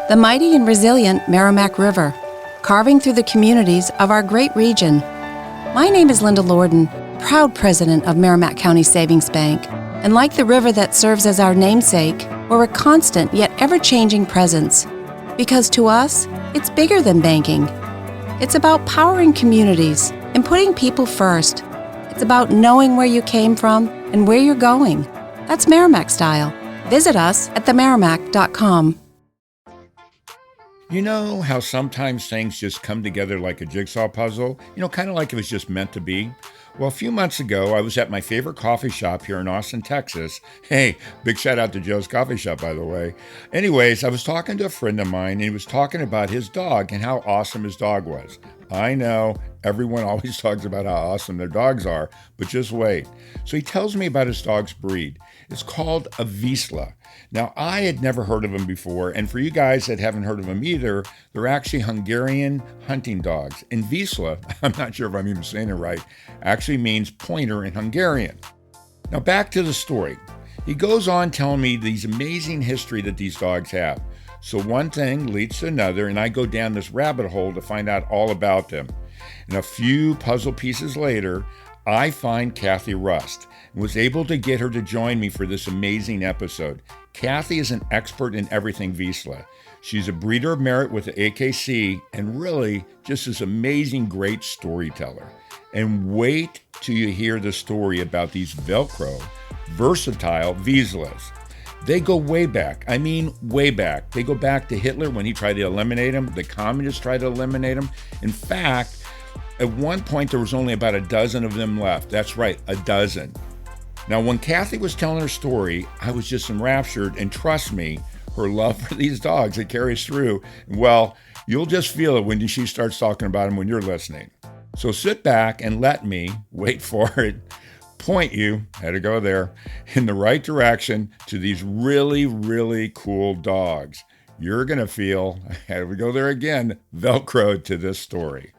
the mighty and resilient Merrimack River, carving through the communities of our great region. My name is Linda Lorden, proud president of Merrimack County Savings Bank, and like the river that serves as our namesake, we're a constant yet ever-changing presence. Because to us, it's bigger than banking. It's about powering communities and putting people first. It's about knowing where you came from and where you're going. That's Merrimack style. Visit us at themerrimack.com. You know how sometimes things just come together like a jigsaw puzzle? Kind of like it was just meant to be? Well, a few months ago, I was at my favorite coffee shop here in Austin, Texas. Hey, big shout out to Joe's Coffee Shop, by the way. Anyways, I was talking to a friend of mine, and he was talking about his dog and how awesome his dog was. I know, everyone always talks about how awesome their dogs are, but just wait. So he tells me about his dog's breed. It's called a Vizsla. Now, I had never heard of them before, and for you guys that haven't heard of them either, they're actually Hungarian hunting dogs. And Vizsla, I'm not sure if I'm even saying it right, actually means pointer in Hungarian. Now, back to the story. He goes on telling me these amazing history that these dogs have. So one thing leads to another, and I go down this rabbit hole to find out all about them. And a few puzzle pieces later, I find Kathy Rust and was able to get her to join me for this amazing episode. Kathy is an expert in everything Vizsla. She's a breeder of merit with the AKC and really just this amazing, great storyteller. And wait till you hear the story about these Velcro, versatile Vizslas. They go way back. I mean, way back. They go back to Hitler when he tried to eliminate them. The communists tried to eliminate them. In fact, at one point, there was only about a dozen of them left. That's right, a dozen. Now, when Kathy was telling her story, I was just enraptured, and trust me, her love for these dogs, it carries through. Well, you'll just feel it when she starts talking about them when you're listening. So sit back and let me, wait for it, point you, had to go there, in the right direction to these really, really cool dogs. You're going to feel, here we go there again, Velcro to this story.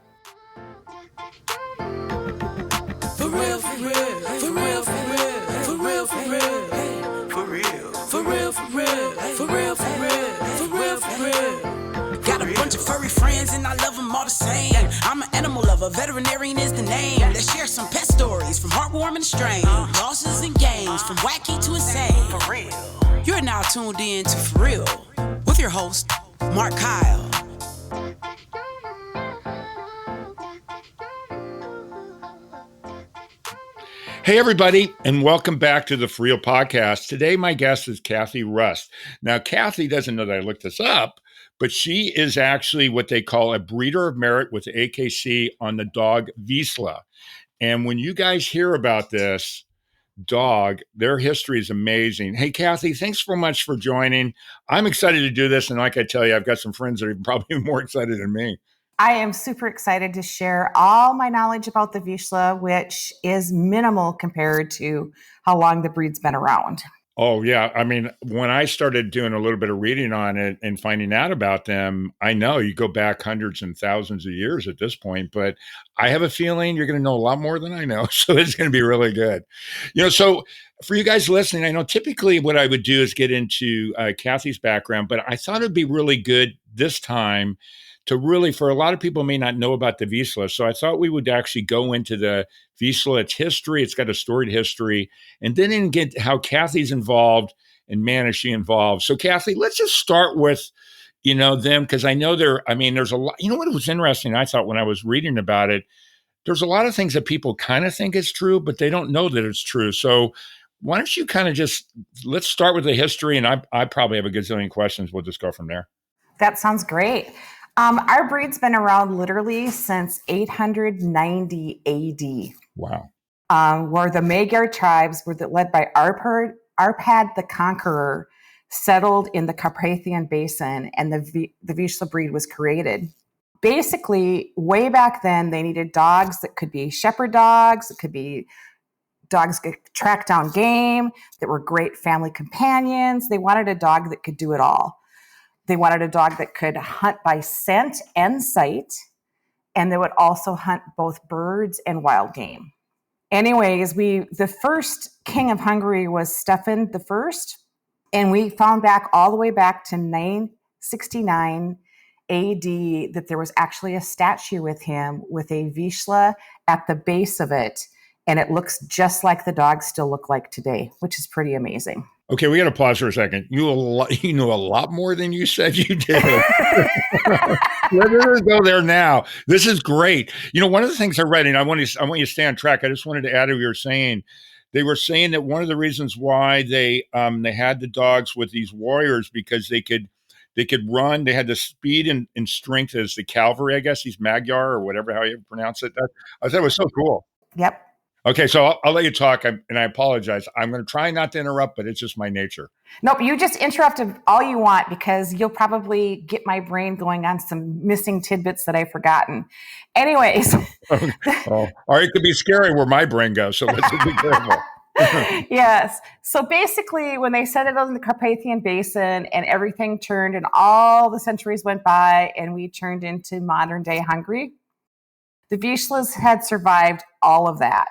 Furry friends and I love them all the same. I'm an animal lover, veterinarian is the name. Let's share some pet stories from heartwarming to strange. Losses and gains, from wacky to insane. For real. You're now tuned in to For Real with your host, Mark Kyle. Hey, everybody, and welcome back to the For Real podcast. Today, my guest is Kathy Rust. Now, Kathy doesn't know that I looked this up, but she is actually what they call a breeder of merit with the AKC on the dog Vizsla. And when you guys hear about this dog, their history is amazing. Hey, Kathy, thanks so much for joining. I'm excited to do this. And like I tell you, I've got some friends that are probably more excited than me. I am super excited to share all my knowledge about the Vizsla, which is minimal compared to how long the breed's been around. Oh, yeah. I mean, when I started doing a little bit of reading on it and finding out about them, I know you go back hundreds and thousands of years at this point, but I have a feeling you're going to know a lot more than I know. So it's going to be really good. So for you guys listening, I know typically what I would do is get into Kathy's background, but I thought it'd be really good this time to really, for a lot of people may not know about the Vizsla. So I thought we would actually go into the Vizsla, its history. It's got a storied history, and then get how Kathy's involved, and man, is she involved. So Kathy, let's just start with, them, because I know there's a lot, what was interesting, I thought when I was reading about it, there's a lot of things that people kind of think is true, but they don't know that it's true. So why don't you kind of let's start with the history, and I probably have a gazillion questions. We'll just go from there. That sounds great. Our breed's been around literally since 890 AD. Wow. Where the Magyar tribes were led by Arpad the Conqueror settled in the Carpathian Basin, and the Vizsla breed was created. Basically, way back then, they needed dogs that could be shepherd dogs, it could be dogs that could track down game, that were great family companions. They wanted a dog that could do it all. They wanted a dog that could hunt by scent and sight, and they would also hunt both birds and wild game. Anyways, the first king of Hungary was Stefan I, and we found back all the way back to 1269 AD that there was actually a statue with him with a Vizsla at the base of it. And it looks just like the dogs still look like today, which is pretty amazing. Okay, we got to pause for a second. You know a lot more than you said you did. Let's go there now. This is great. One of the things I read, and I want you to stay on track. I just wanted to add to what you were saying. They were saying that one of the reasons why they had the dogs with these warriors because they could run. They had the speed and strength as the cavalry, I guess, these Magyar or whatever how you pronounce it. I thought it was so cool. Yep. Okay, so I'll let you talk, and I apologize. I'm going to try not to interrupt, but it's just my nature. Nope, you just interrupted all you want because you'll probably get my brain going on some missing tidbits that I've forgotten. Anyways. Or it could be scary where my brain goes, so let's be careful. Yes. So basically, when they settled in the Carpathian Basin and everything turned and all the centuries went by and we turned into modern-day Hungary, the Vizslas had survived all of that.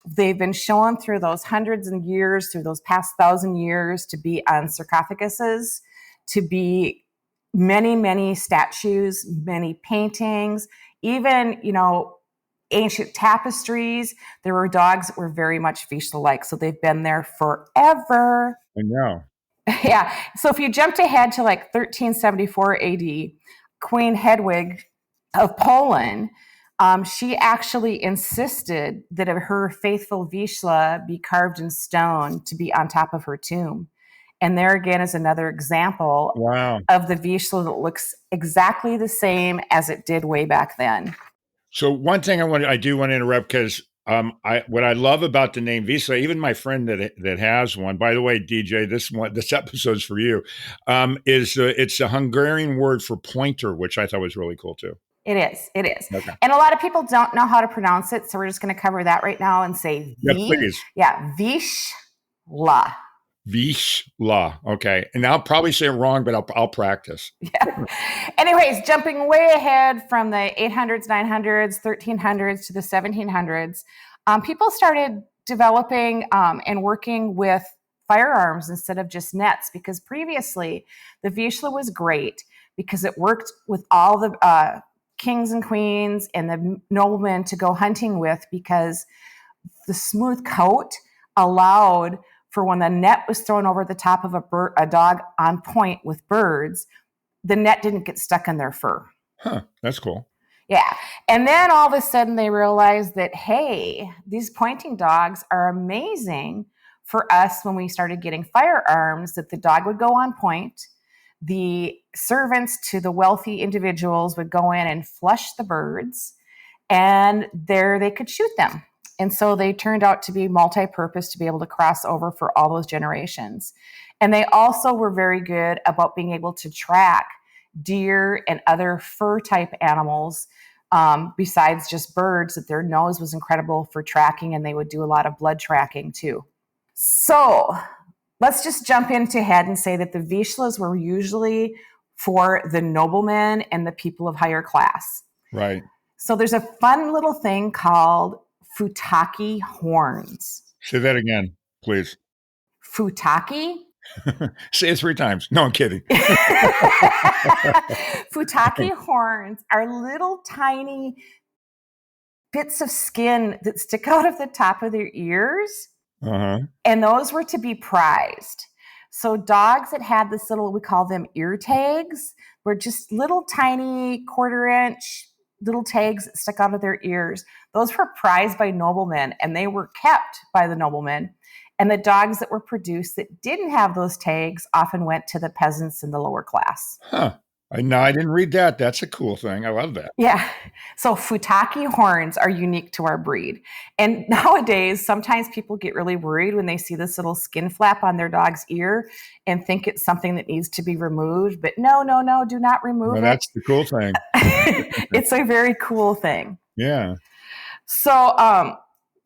They've been shown through those hundreds of years, through those past 1,000 years, to be on sarcophaguses, to be many, many statues, many paintings, even, ancient tapestries. There were dogs that were very much Vizsla-like, so they've been there forever. I know. Yeah. So if you jumped ahead to 1374 AD, Queen Hedwig of Poland, she actually insisted that her faithful Vizsla be carved in stone to be on top of her tomb. And there again is another example of the Vizsla that looks exactly the same as it did way back then. So one thing I do want to interrupt because what I love about the name Vizsla, even my friend that has one, by the way, DJ, this episode's for you, is it's a Hungarian word for pointer, which I thought was really cool too. It is. Okay. And a lot of people don't know how to pronounce it, so we're just going to cover that right now and say please. Yeah, Vizsla. Vizsla. Okay. And I'll probably say it wrong, but I'll practice. Yeah. Anyways, jumping way ahead from the 800s, 900s, 1300s to the 1700s, people started developing and working with firearms instead of just nets because previously the Vizsla was great because it worked with all the kings and queens and the noblemen to go hunting with because the smooth coat allowed for when the net was thrown over the top of a dog on point with birds, the net didn't get stuck in their fur. Huh, that's cool. Yeah. And then all of a sudden they realized that, hey, these pointing dogs are amazing for us when we started getting firearms, that the dog would go on point. The servants to the wealthy individuals would go in and flush the birds, and there they could shoot them. And so they turned out to be multi-purpose to be able to cross over for all those generations. And they also were very good about being able to track deer and other fur type animals besides just birds, that their nose was incredible for tracking, and they would do a lot of blood tracking too. So let's just jump into ahead and say that the Vizslas were usually for the noblemen and the people of higher class. Right. So there's a fun little thing called Futaki horns. Say that again, please. Futaki? Say it 3 times. No, I'm kidding. Futaki horns are little tiny bits of skin that stick out of the top of their ears. Uh-huh. And those were to be prized. So dogs that had this little, we call them ear tags, were just little tiny 1/4-inch little tags that stuck out of their ears. Those were prized by noblemen, and they were kept by the noblemen. And the dogs that were produced that didn't have those tags often went to the peasants in the lower class. Huh. No, I didn't read that. That's a cool thing. I love that. Yeah. So Futaki horns are unique to our breed. And nowadays, sometimes people get really worried when they see this little skin flap on their dog's ear and think it's something that needs to be removed. But no, do not remove it. That's the cool thing. It's a very cool thing. Yeah. So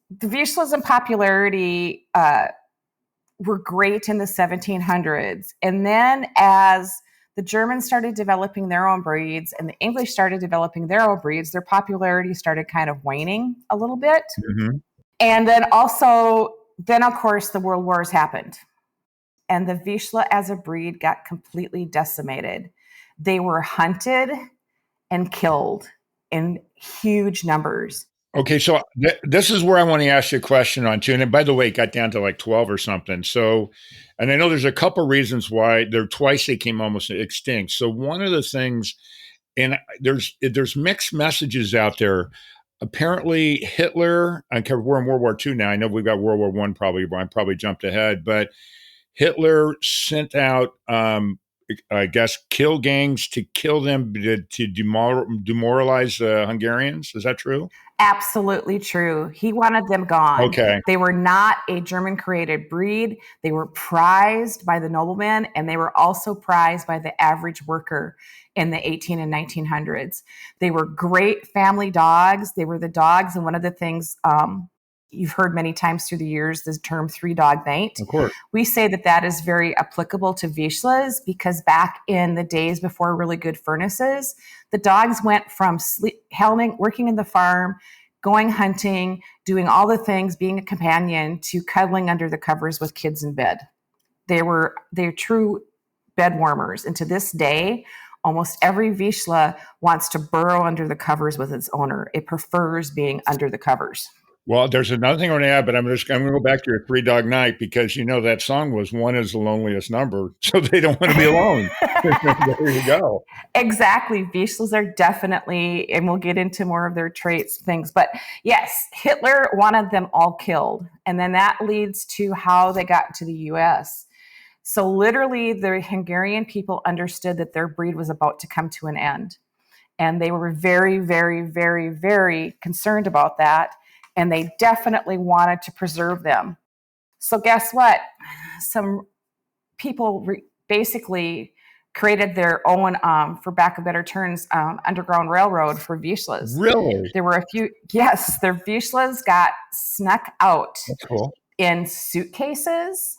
the Vizslas in popularity were great in the 1700s. And then as the Germans started developing their own breeds and the English started developing their own breeds, their popularity started kind of waning a little bit. Mm-hmm. And then of course, the World Wars happened. And the Vizsla as a breed got completely decimated. They were hunted and killed in huge numbers. Okay, so this is where I want to ask you a question on too. And by the way, it got down to like 12 or something. So, and I know there's a couple reasons why twice they came almost extinct. So one of the things, and there's mixed messages out there. Apparently, Hitler. We're in World War II now. I know we've got World War One. Probably, I probably jumped ahead, but Hitler sent out, I guess, kill gangs to kill them to demoralize the Hungarians. Is that true? Absolutely true. He wanted them gone. Okay. They were not a German created breed. They were prized by the noblemen, and they were also prized by the average worker in the 18 and 1900s. They were great family dogs. They were the dogs. And one of the things you've heard many times through the years, the term 3-dog night. Of course. We say that is very applicable to Vizslas because back in the days before really good furnaces, the dogs went from working in the farm, going hunting, doing all the things, being a companion, to cuddling under the covers with kids in bed. They're true bed warmers. And to this day, almost every Vizsla wants to burrow under the covers with its owner. It prefers being under the covers. Well, there's another thing I want to add, but I'm going to go back to your 3-dog night because that song was one is the loneliest number, so they don't want to be alone. There you go. Exactly. Vizslas are definitely, and we'll get into more of their traits, things. But yes, Hitler wanted them all killed. And then that leads to how they got to the U.S. So literally, the Hungarian people understood that their breed was about to come to an end. And they were very, very, very, very concerned about that. And they definitely wanted to preserve them. So guess what? Some people basically created their own, for lack of better terms, underground railroad for Vizslas. Really? There were a few, yes, their Vizslas got snuck out. That's cool. In suitcases.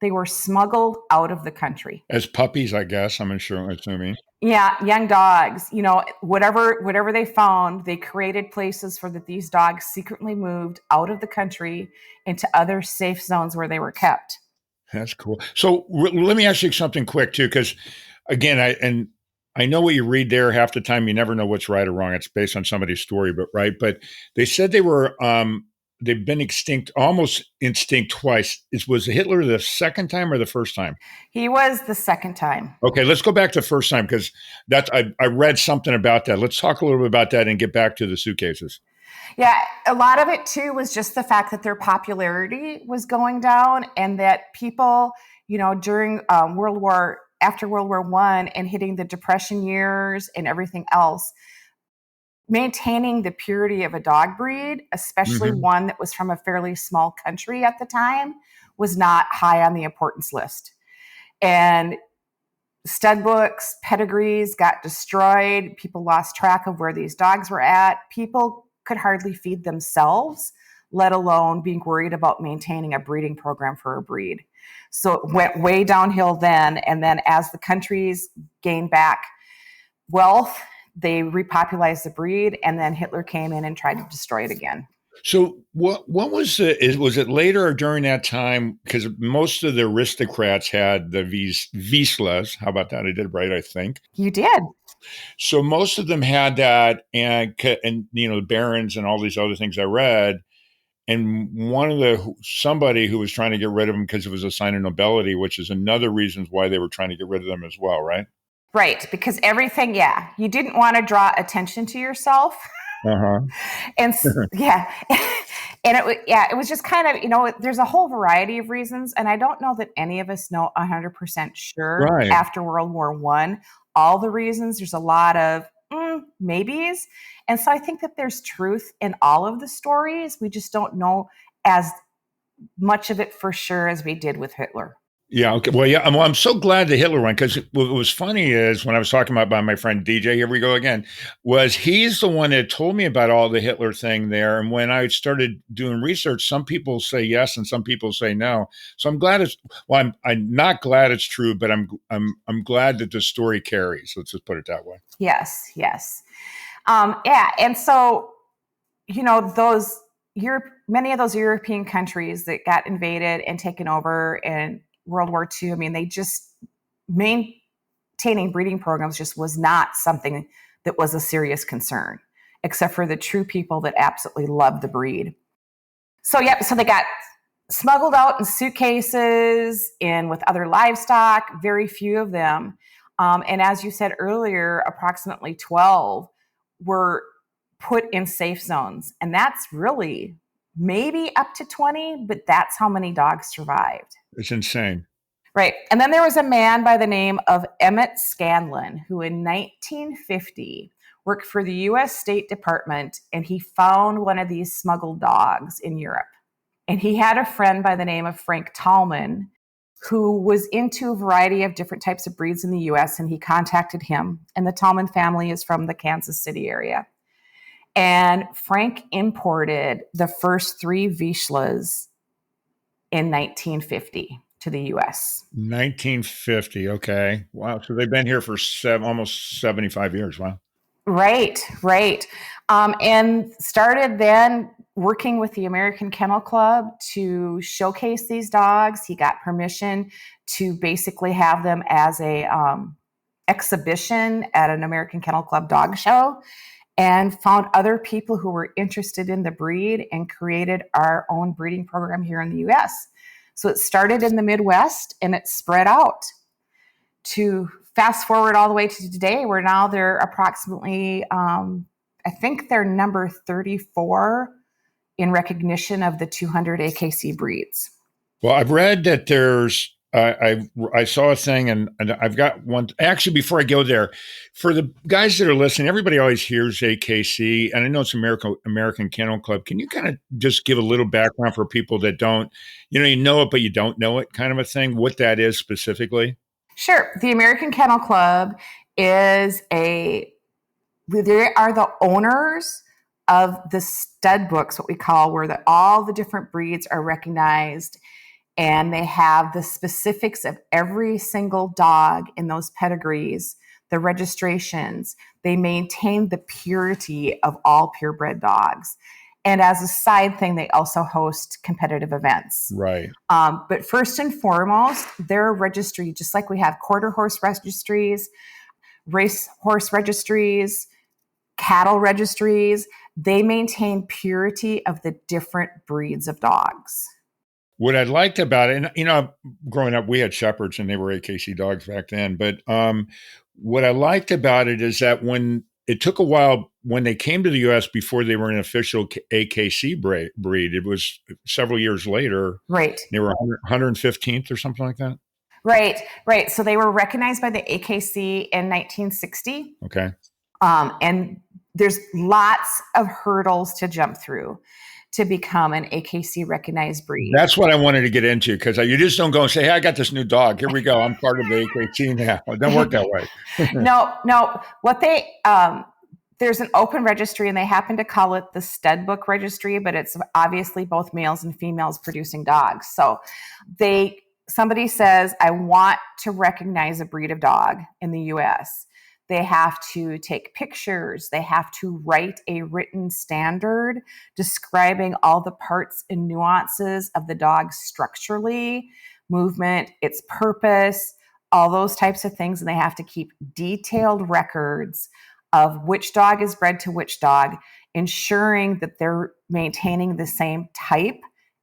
They were smuggled out of the country. As puppies, I guess, I'm assuming. Yeah, young dogs, whatever they found, they created places for these dogs secretly moved out of the country into other safe zones where they were kept. That's cool. So let me ask you something quick too, because again, I know what you read there. Half the time, you never know what's right or wrong. It's based on somebody's story, but they said they were they've been almost extinct twice. Was Hitler the second time or the first time? He was the second time. Okay, let's go back to the first time because I read something about that. Let's talk a little bit about that and get back to the suitcases. Yeah, a lot of it too was just the fact that their popularity was going down and that people, during after World War I and hitting the Depression years and everything else, maintaining the purity of a dog breed, especially one that was from a fairly small country at the time, was not high on the importance list. And stud books, pedigrees got destroyed. People lost track of where these dogs were at. People could hardly feed themselves, let alone being worried about maintaining a breeding program for a breed. So it went way downhill then. And then as the countries gained back wealth, they repopularized the breed, and then Hitler came in and tried to destroy it again. So what was it later or during that time? Because most of the aristocrats had the Vizslas. How about that? I did right, I think. You did. So most of them had that, and the barons and all these other things I read. And somebody who was trying to get rid of them because it was a sign of nobility, which is another reason why they were trying to get rid of them as well, right? Right, because everything, you didn't want to draw attention to yourself. Uh-huh. And and it was just kind of, there's a whole variety of reasons. And I don't know that any of us know 100% sure after World War I, all the reasons. There's a lot of maybes. And so I think that there's truth in all of the stories. We just don't know as much of it for sure as we did with Hitler. Yeah. Okay. Well, yeah. I'm so glad the Hitler one, because what was funny is when I was talking about my friend DJ, here we go again, he's the one that told me about all the Hitler thing there. And when I started doing research, some people say yes and some people say no. So I'm glad I'm not glad it's true, but I'm glad that the story carries. Let's just put it that way. Yes. And so, many of those European countries that got invaded and taken over and World War II, they just maintained maintaining breeding programs just was not something that was a serious concern, except for the true people that absolutely loved the breed. So they got smuggled out in suitcases and with other livestock, very few of them. And as you said earlier, approximately 12 were put in safe zones. And that's really maybe up to 20, but that's how many dogs survived. It's insane. Right. And then there was a man by the name of Emmett Scanlon, who in 1950 worked for the U.S. State Department, and he found one of these smuggled dogs in Europe. And he had a friend by the name of Frank Tallman, who was into a variety of different types of breeds in the U.S., and he contacted him. And the Tallman family is from the Kansas City area. And Frank imported the first 3 Vizslas in 1950 to the U.S. 1950. Okay. Wow. So they've been here for almost 75 years. Wow. Right. And started then working with the American Kennel Club to showcase these dogs. He got permission to basically have them as a exhibition at an American Kennel Club dog show, and found other people who were interested in the breed and created our own breeding program here in the U.S. So it started in the Midwest and it spread out to fast forward all the way to today, where now they're approximately, I think they're number 34 in recognition of the 200 AKC breeds. Well, I've read that there's, I saw a thing and I've got one. Actually, before I go there, for the guys that are listening, everybody always hears AKC, and I know it's American Kennel Club. Can you kind of just give a little background for people that don't, you know it, but you don't know it, kind of a thing, what that is specifically? Sure. The American Kennel Club is they are the owners of the stud books, what we call, where all the different breeds are recognized, and they have the specifics of every single dog in those pedigrees, the registrations. They maintain the purity of all purebred dogs. And as a side thing, they also host competitive events. Right. But first and foremost, they're a registry, just like we have quarter horse registries, race horse registries, cattle registries. They maintain purity of the different breeds of dogs. What I liked about it, and growing up, we had shepherds and they were AKC dogs back then. But what I liked about it is that when it took a while when they came to the U.S. before they were an official AKC breed, it was several years later. Right. They were 115th or something like that. Right. So they were recognized by the AKC in 1960. Okay. And there's lots of hurdles to jump through to become an AKC recognized breed. That's what I wanted to get into, because you just don't go and say, hey, I got this new dog. Here we go. I'm part of the AKC now. It doesn't work that way. No. There's an open registry, and they happen to call it the stud book registry, but it's obviously both males and females producing dogs. So somebody says, I want to recognize a breed of dog in the U.S. They have to take pictures. They have to write a written standard describing all the parts and nuances of the dog structurally, movement, its purpose, all those types of things. And they have to keep detailed records of which dog is bred to which dog, ensuring that they're maintaining the same type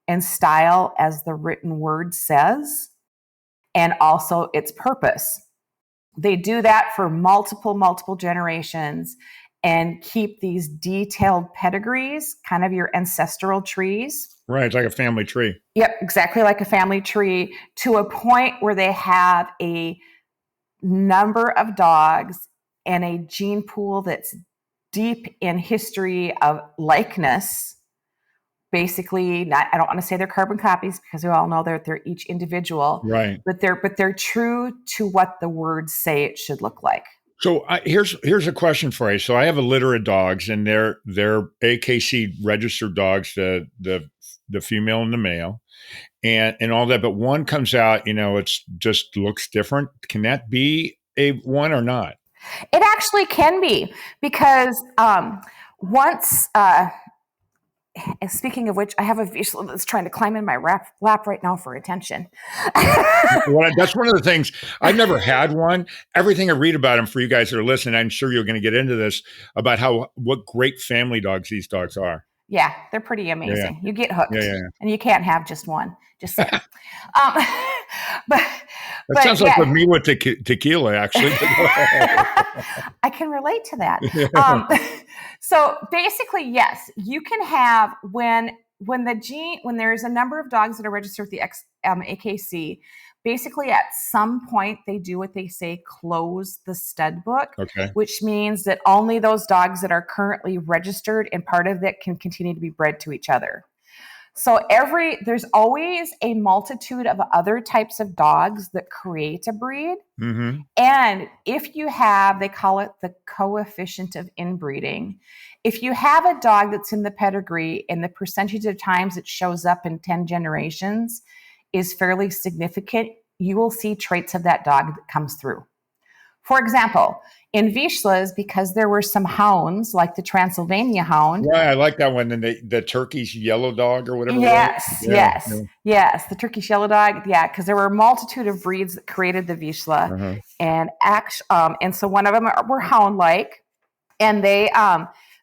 and style as the written word says, and also its purpose. They do that for multiple generations and keep these detailed pedigrees, kind of your ancestral trees. Right. It's like a family tree. Yep, exactly like a family tree, to a point where they have a number of dogs and a gene pool that's deep in history of likeness. Basically, I don't want to say they're carbon copies, because we all know that they're each individual, right? But they're true to what the words say it should look like. So here's a question for you. So I have a litter of dogs, and they're AKC registered dogs, the female and the male, and all that. But one comes out, it's just looks different. Can that be a one or not? It actually can be, because once speaking of which, I have a Vizsla that's trying to climb in my lap right now for attention. Well, that's one of the things. I've never had one. Everything I read about them, for you guys that are listening, I'm sure you're going to get into this about what great family dogs these dogs are. Yeah, they're pretty amazing. Yeah. You get hooked, and you can't have just one. Just saying. But That sounds like with me with tequila, actually. I can relate to that. So basically, yes, you can have when there's a number of dogs that are registered with the AKC. Basically, at some point, they do what they say, close the stud book, which means that only those dogs that are currently registered and part of it can continue to be bred to each other. So there's always a multitude of other types of dogs that create a breed. Mm-hmm. And if you have, they call it the coefficient of inbreeding. If you have a dog that's in the pedigree and the percentage of times it shows up in 10 generations is fairly significant, you will see traits of that dog that comes through. For example, in Vizslas, because there were some hounds, like the Transylvania hound. Yeah, I like that one. And the Turkish yellow dog or whatever. Yes. The Turkish yellow dog. Yeah, because there were a multitude of breeds that created the Vizsla. And so one of them were hound-like. And they,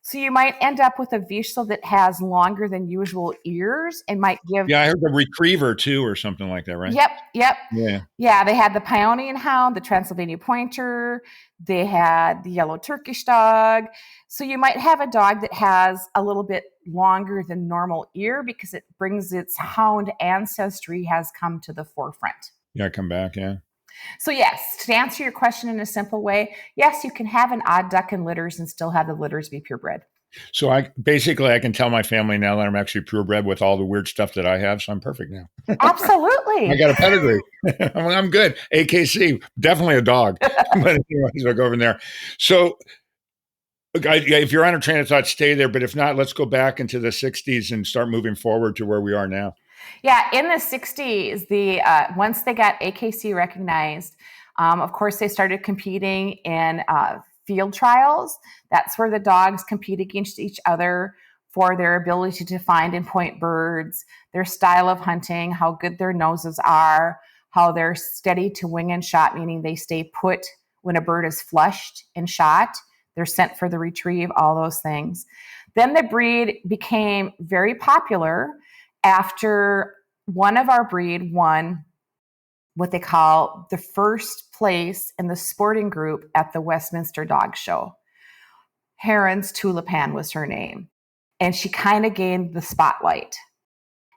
so you might end up with a Vizsla that has longer than usual ears and might give. Yeah, I heard the retriever too, or something like that, right? Yep. Yeah. They had the Paonian hound, the Transylvania pointer. They had the yellow Turkish dog. So you might have a dog that has a little bit longer than normal ear because it brings its hound ancestry has come to the forefront. Yeah, come back, yeah. So yes, to answer your question in a simple way, yes, you can have an odd duck in litters and still have the litters be purebred. So I can tell my family now that I'm actually purebred with all the weird stuff that I have. So I'm perfect now. Absolutely. I got a pedigree. I'm good. AKC, definitely a dog. But anyways, I'll go over there. So if you're on a train of thought, stay there. But if not, let's go back into the 60s and start moving forward to where we are now. Yeah, in the 60s, once they got AKC recognized, of course, they started competing in field trials. That's where the dogs compete against each other for their ability to find and point birds, their style of hunting, how good their noses are, how they're steady to wing and shot, meaning they stay put when a bird is flushed and shot. They're sent for the retrieve, all those things. Then the breed became very popular after one of our breed won what they call the first place in the sporting group at the Westminster Dog Show. Heron's Tulipan was her name. And she kind of gained the spotlight.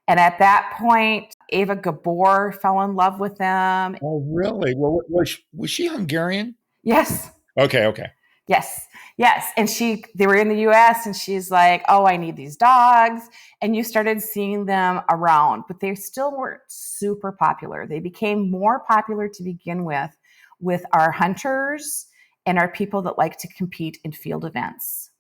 And at that point, Eva Gabor fell in love with them. Oh, really? Well, was she Hungarian? Yes. Okay. Yes. And they were in the US and she's like, oh, I need these dogs. And you started seeing them around, but they still weren't super popular. They became more popular to begin with our hunters and our people that like to compete in field events.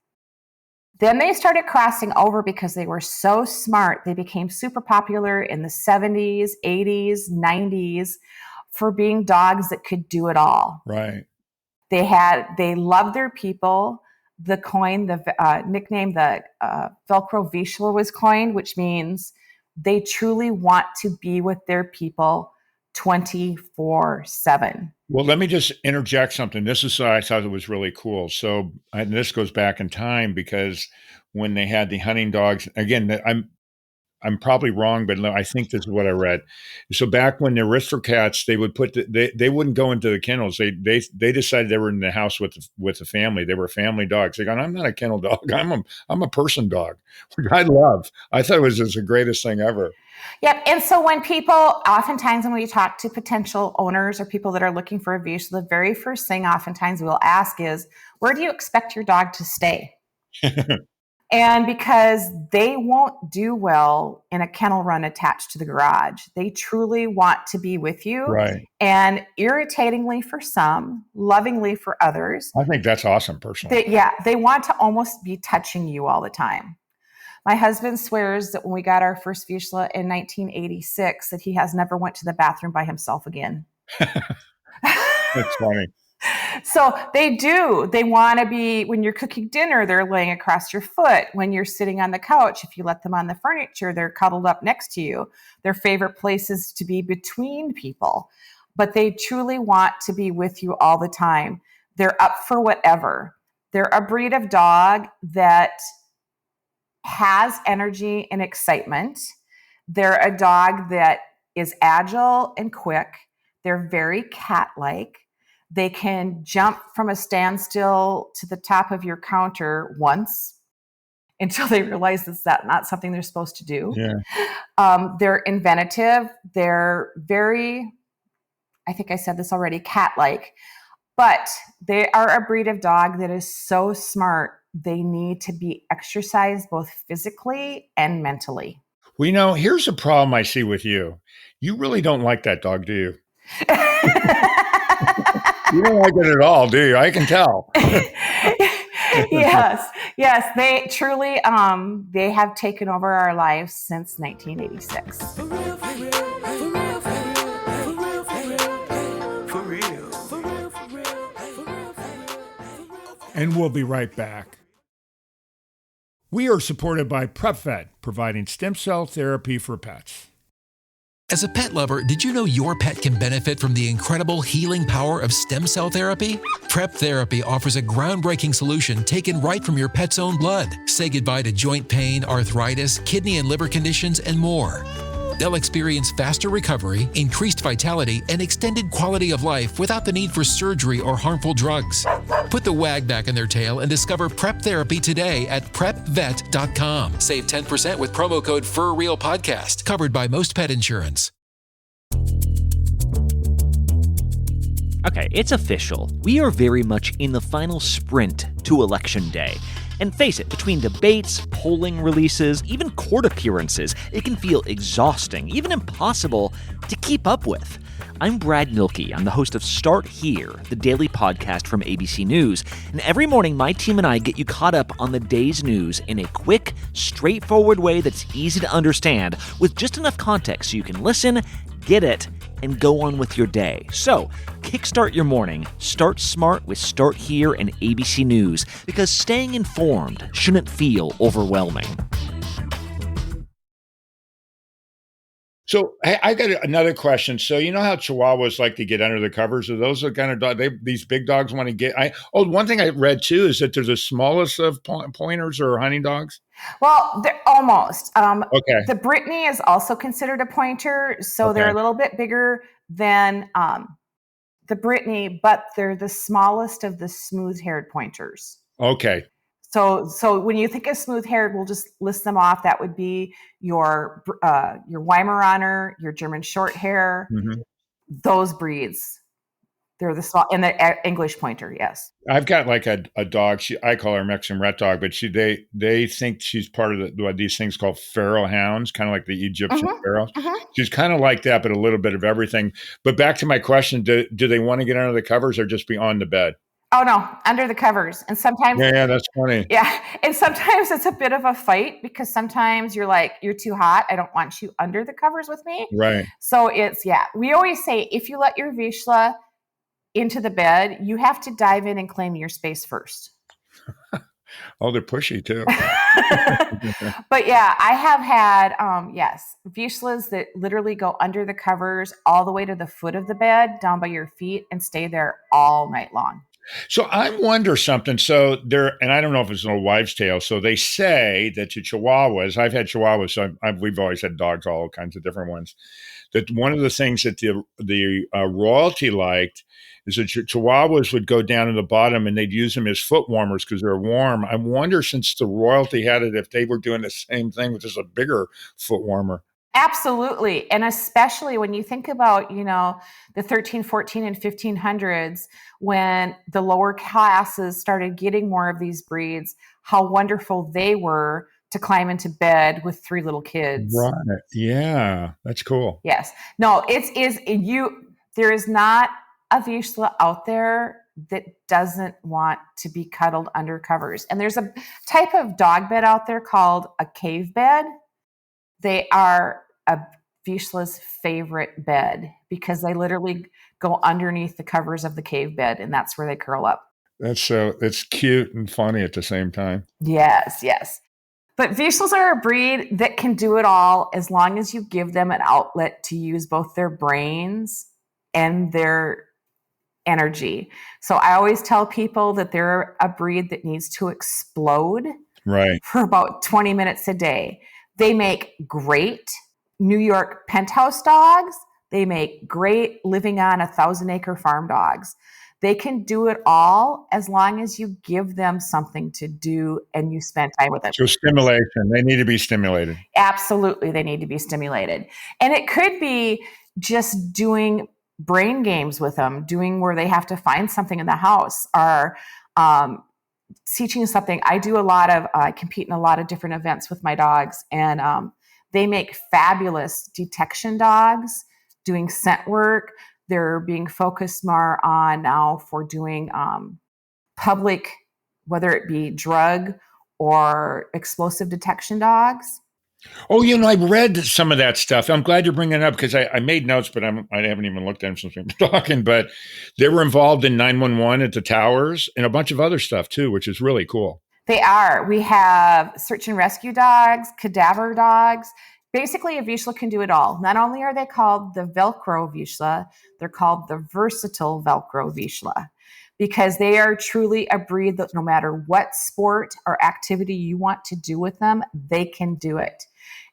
Then they started crossing over because they were so smart. They became super popular in the 70s, 80s, 90s for being dogs that could do it all. Right. They loved their people. The nickname, the Velcro Vizsla was coined, which means they truly want to be with their people 24/7. Well, let me just interject something. This is I thought it was really cool. So, and this goes back in time because when they had the hunting dogs, again, I'm probably wrong, but I think this is what I read. So back when the aristocrats, they would they wouldn't go into the kennels. They decided they were in the house with the family. They were family dogs. They go, I'm not a kennel dog. I'm a person dog, which I love. I thought it was just the greatest thing ever. Yep. And so oftentimes when we talk to potential owners or people that are looking for a Vizsla, the very first thing oftentimes we'll ask is, where do you expect your dog to stay? And because they won't do well in a kennel run attached to the garage, they truly want to be with you. Right. And irritatingly for some, lovingly for others. I think that's awesome, personally. They want to almost be touching you all the time. My husband swears that when we got our first Vizsla in 1986, that he has never went to the bathroom by himself again. That's funny. So they do. They want to be, when you're cooking dinner, they're laying across your foot. When you're sitting on the couch, if you let them on the furniture, they're cuddled up next to you. Their favorite place is to be between people, but they truly want to be with you all the time. They're up for whatever. They're a breed of dog that has energy and excitement. They're a dog that is agile and quick. They're very cat-like. They can jump from a standstill to the top of your counter once until they realize that's not something they're supposed to do. Yeah. They're inventive. They're very, I think I said this already, cat-like. But they are a breed of dog that is so smart. They need to be exercised both physically and mentally. Well, here's a problem I see with you. You really don't like that dog, do you? You don't like it at all, do you? I can tell. Yes. They truly, they have taken over our lives since 1986. And we'll be right back. We are supported by PrepVet, providing stem cell therapy for pets. As a pet lover, did you know your pet can benefit from the incredible healing power of stem cell therapy? Prep Therapy offers a groundbreaking solution taken right from your pet's own blood. Say goodbye to joint pain, arthritis, kidney and liver conditions, and more. They'll experience faster recovery, increased vitality, and extended quality of life without the need for surgery or harmful drugs. Put the wag back in their tail and discover Prep Therapy today at PrepVet.com. Save 10% with promo code FurRealPodcast, covered by most pet insurance. Okay, it's official. We are very much in the final sprint to Election Day. And face it, between debates, polling releases, even court appearances, it can feel exhausting, even impossible to keep up with. I'm Brad Milkey. I'm the host of Start Here, the daily podcast from ABC News. And every morning, my team and I get you caught up on the day's news in a quick, straightforward way that's easy to understand, with just enough context so you can listen, get it, and go on with your day. So, kickstart your morning. Start smart with Start Here and ABC News, because staying informed shouldn't feel overwhelming. So I got another question. So you know how Chihuahuas like to get under the covers? Are those the kind of dog these big dogs want to get? One thing I read too is that they're the smallest of pointers or hunting dogs. Well, they're almost. Okay. The Brittany is also considered a pointer, so Okay. they're a little bit bigger than the Brittany, but they're the smallest of the smooth-haired pointers. Okay. So when you think of smooth-haired, we'll just list them off. That would be your Weimaraner, your German Shorthair, Mm-hmm. those breeds. They're the small, and the English pointer, yes. I've got like a dog. I call her Mexican red dog, but they think she's part of these things called feral hounds, kind of like the Egyptian pharaohs. Mm-hmm. She's kind of like that, but a little bit of everything. But back to my question: do they want to get under the covers or just be on the bed? Oh no, under the covers, and sometimes that's funny. Yeah, and sometimes it's a bit of a fight because sometimes you're like, you're too hot. I don't want you under the covers with me. Right. So we always say, if you let your Vizsla into the bed, you have to dive in and claim your space first. Oh, they're pushy too. But yeah, I have had, Vizslas that literally go under the covers all the way to the foot of the bed, down by your feet, and stay there all night long. So I wonder something. So and I don't know if it's an old wives' tale. So they say that the Chihuahuas, I've had Chihuahuas, so we've always had dogs, all kinds of different ones. That one of the things that the royalty liked is that Chihuahuas would go down to the bottom and they'd use them as foot warmers because they're warm. I wonder, since the royalty had it, if they were doing the same thing with just a bigger foot warmer. Absolutely. And especially when you think about, the 13, 14, and 1500s, when the lower classes started getting more of these breeds, how wonderful they were to climb into bed with 3 little kids. Right. Yeah. That's cool. Yes. No, there is not a Vizsla out there that doesn't want to be cuddled under covers. And there's a type of dog bed out there called a cave bed. They are Vizsla's favorite bed because they literally go underneath the covers of the cave bed, and that's where they curl up. It's cute and funny at the same time. Yes, yes. But Vizslas are a breed that can do it all as long as you give them an outlet to use both their brains and their energy. So I always tell people that they're a breed that needs to explode Right. for about 20 minutes a day. They make great New York penthouse dogs. They make great living on 1,000-acre farm dogs. They can do it all as long as you give them something to do and you spend time with them. So stimulation, they need to be stimulated. Absolutely, they need to be stimulated. And it could be just doing brain games with them, doing where they have to find something in the house, or teaching something. I do a lot of, I compete in a lot of different events with my dogs, and they make fabulous detection dogs, doing scent work. They're being focused more on now for doing public, whether it be drug or explosive detection dogs. Oh, I read some of that stuff. I'm glad you're bringing it up because I made notes, but I haven't even looked at them since we've been talking. But they were involved in 911 at the towers and a bunch of other stuff too, which is really cool. They are. We have search and rescue dogs, cadaver dogs. Basically, a Vizsla can do it all. Not only are they called the Velcro Vizsla, they're called the versatile Velcro Vizsla because they are truly a breed that no matter what sport or activity you want to do with them, they can do it.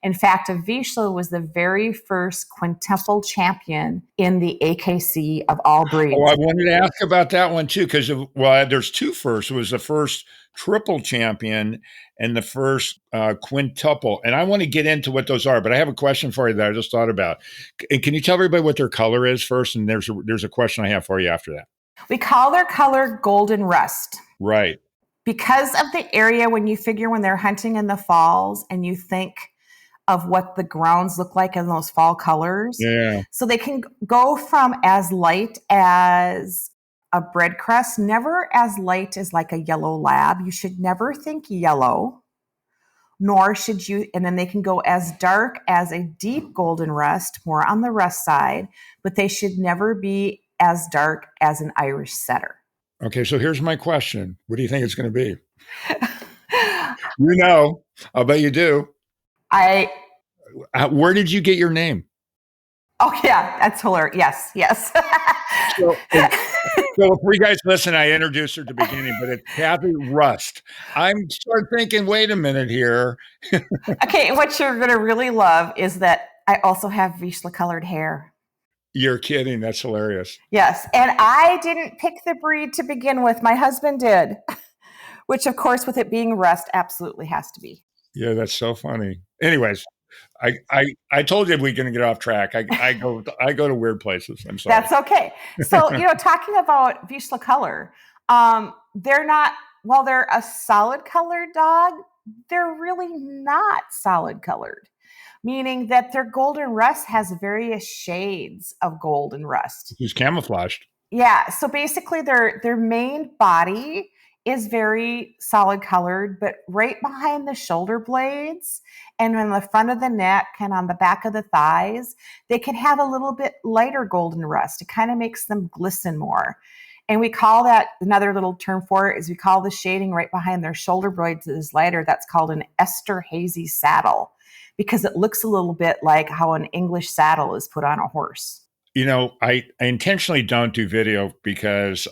In fact, a Vizsla was the very first quintuple champion in the AKC of all breeds. Oh, I wanted to ask about that one too, because there's two firsts. It was the first triple champion and the first quintuple. And I want to get into what those are, but I have a question for you that I just thought about. Can you tell everybody what their color is first? And there's a question I have for you after that. We call their color golden rust. Right. Because of the area when they're hunting in the falls and you think of what the grounds look like in those fall colors. Yeah. So they can go from as light as a bread crust, never as light as like a yellow lab. You should never think yellow, nor should you, and then they can go as dark as a deep golden rust, more on the rust side, but they should never be as dark as an Irish setter. Okay, so here's my question. What do you think it's going to be? I'll bet you do. Where did you get your name? Oh, yeah, that's hilarious. Yes. So for you guys listen, I introduced her at the beginning, but it's Kathy Rust. I'm start thinking, wait a minute here. Okay, what you're going to really love is that I also have Vizsla colored hair. You're kidding. That's hilarious. Yes, and I didn't pick the breed to begin with. My husband did, which, of course, with it being rust, absolutely has to be. Yeah, that's so funny. Anyways, I told you we're going to get off track. I go to weird places. I'm sorry. That's okay. So, talking about Vizsla color, they're not, while they're a solid colored dog, they're really not solid colored, meaning that their golden rust has various shades of golden rust. It's camouflaged. Yeah. So basically their main body is very solid colored, but right behind the shoulder blades and on the front of the neck and on the back of the thighs, they can have a little bit lighter golden rust. It kind of makes them glisten more. And we call that, another little term for it is we call the shading right behind their shoulder blades is lighter. That's called an Esterhazy saddle because it looks a little bit like how an English saddle is put on a horse. I intentionally don't do video because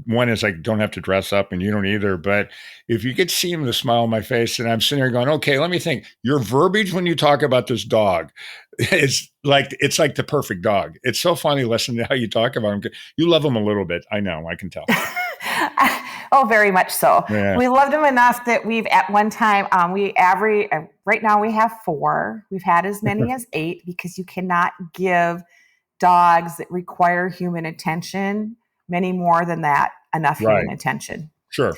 one is I don't have to dress up and you don't either. But if you get to see the smile on my face and I'm sitting there going, okay, let me think. Your verbiage when you talk about this dog, it's like the perfect dog. It's so funny listening to how you talk about him. You love him a little bit. I know, I can tell. Oh, very much so. Yeah. We loved him enough that we've at one time, right now we have 4. We've had as many as 8 because you cannot give dogs that require human attention many more than that, enough human attention. Sure.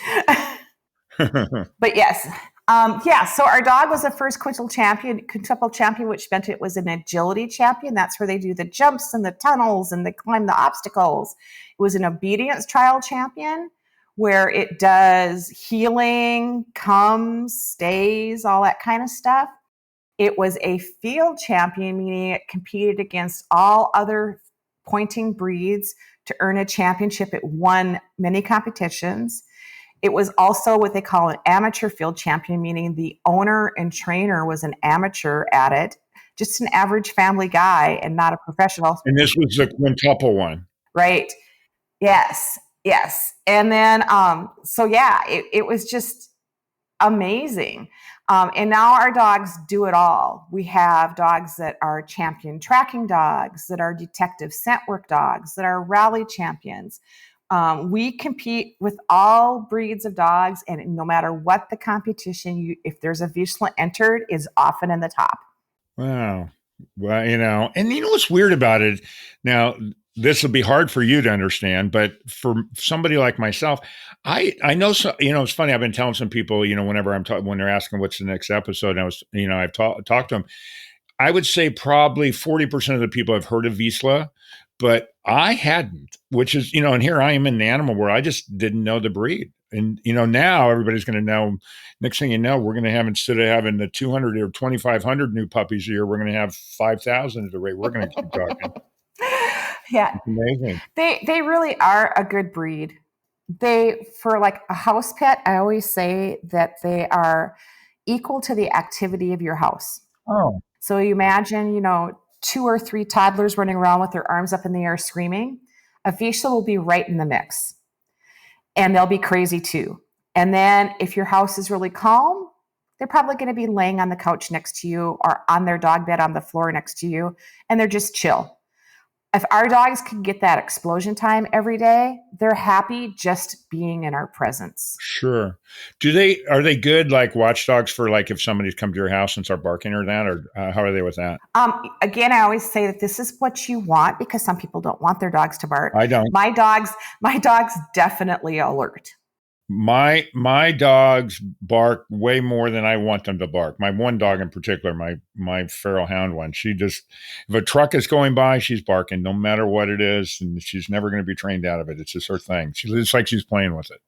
But yes. So our dog was the first quintuple champion, which meant it was an agility champion. That's where they do the jumps and the tunnels and they climb the obstacles. It was an obedience trial champion where it does healing, comes, stays, all that kind of stuff. It was a field champion, meaning it competed against all other pointing breeds to earn a championship. It won many competitions. It was also what they call an amateur field champion, meaning the owner and trainer was an amateur at it, just an average family guy and not a professional. And this was the quintuple one. Right. Yes. Yes. And then, so yeah, it was just amazing. And now our dogs do it all. We have dogs that are champion tracking dogs, that are detective scent work dogs, that are rally champions. We compete with all breeds of dogs, and no matter what the competition, if there's a Vizsla entered, is often in the top. Wow. Well, and you know what's weird about it? Now, this will be hard for you to understand, but for somebody like myself, I know, it's funny. I've been telling some people, whenever when they're asking what's the next episode, I've talked to them. I would say probably 40% of the people have heard of Vizsla, but I hadn't, which is, and here I am in the animal world. I just didn't know the breed. And, now everybody's going to know. Next thing you know, we're going to have, instead of having the 200 or 2,500 new puppies a year, we're going to have 5,000 at the rate we're going to keep talking. Yeah. It's amazing. They really are a good breed. For like a house pet, I always say that they are equal to the activity of your house. Oh. So you imagine, 2 or 3 toddlers running around with their arms up in the air screaming. A Vizsla will be right in the mix. And they'll be crazy too. And then if your house is really calm, they're probably going to be laying on the couch next to you or on their dog bed on the floor next to you. And they're just chill. If our dogs can get that explosion time every day, they're happy just being in our presence. Sure. Are they good like watchdogs for like if somebody's come to your house and start barking or that, or how are they with that? Again, I always say that this is what you want because some people don't want their dogs to bark. I don't. My dogs definitely alert. My dogs bark way more than I want them to bark. My one dog in particular, my feral hound one, she just, if a truck is going by, she's barking no matter what it is, and she's never going to be trained out of it. It's just her thing. It's like she's playing with it.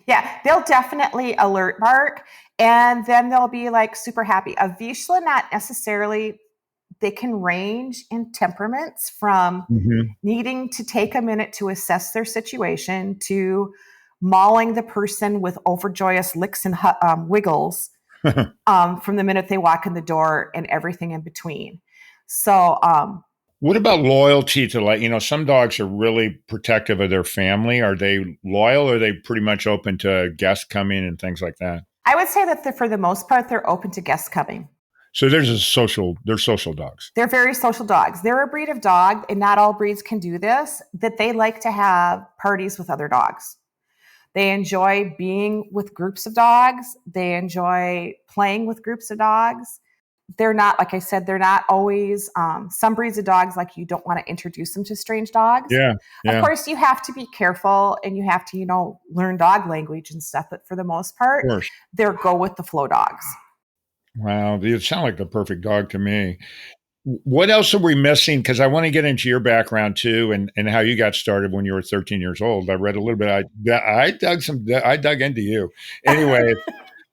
Yeah, they'll definitely alert bark, and then they'll be like super happy. A Vizsla, not necessarily. They can range in temperaments from needing to take a minute to assess their situation to mauling the person with overjoyous licks and wiggles from the minute they walk in the door and everything in between. So, what about loyalty to some dogs are really protective of their family. Are they loyal or are they pretty much open to guests coming and things like that? I would say that for the most part, they're open to guests coming. So they're social dogs. They're very social dogs. They're a breed of dog, and not all breeds can do this, that they like to have parties with other dogs. They enjoy being with groups of dogs. They enjoy playing with groups of dogs. They're not, like I said, they're not always, some breeds of dogs, like you don't want to introduce them to strange dogs. Yeah. Of course, you have to be careful and you have to, learn dog language and stuff. But for the most part, they're go with the flow dogs. Wow. You sound like the perfect dog to me. What else are we missing? Because I want to get into your background too, and how you got started when you were 13 years old. I read a little bit. I dug into you. Anyway,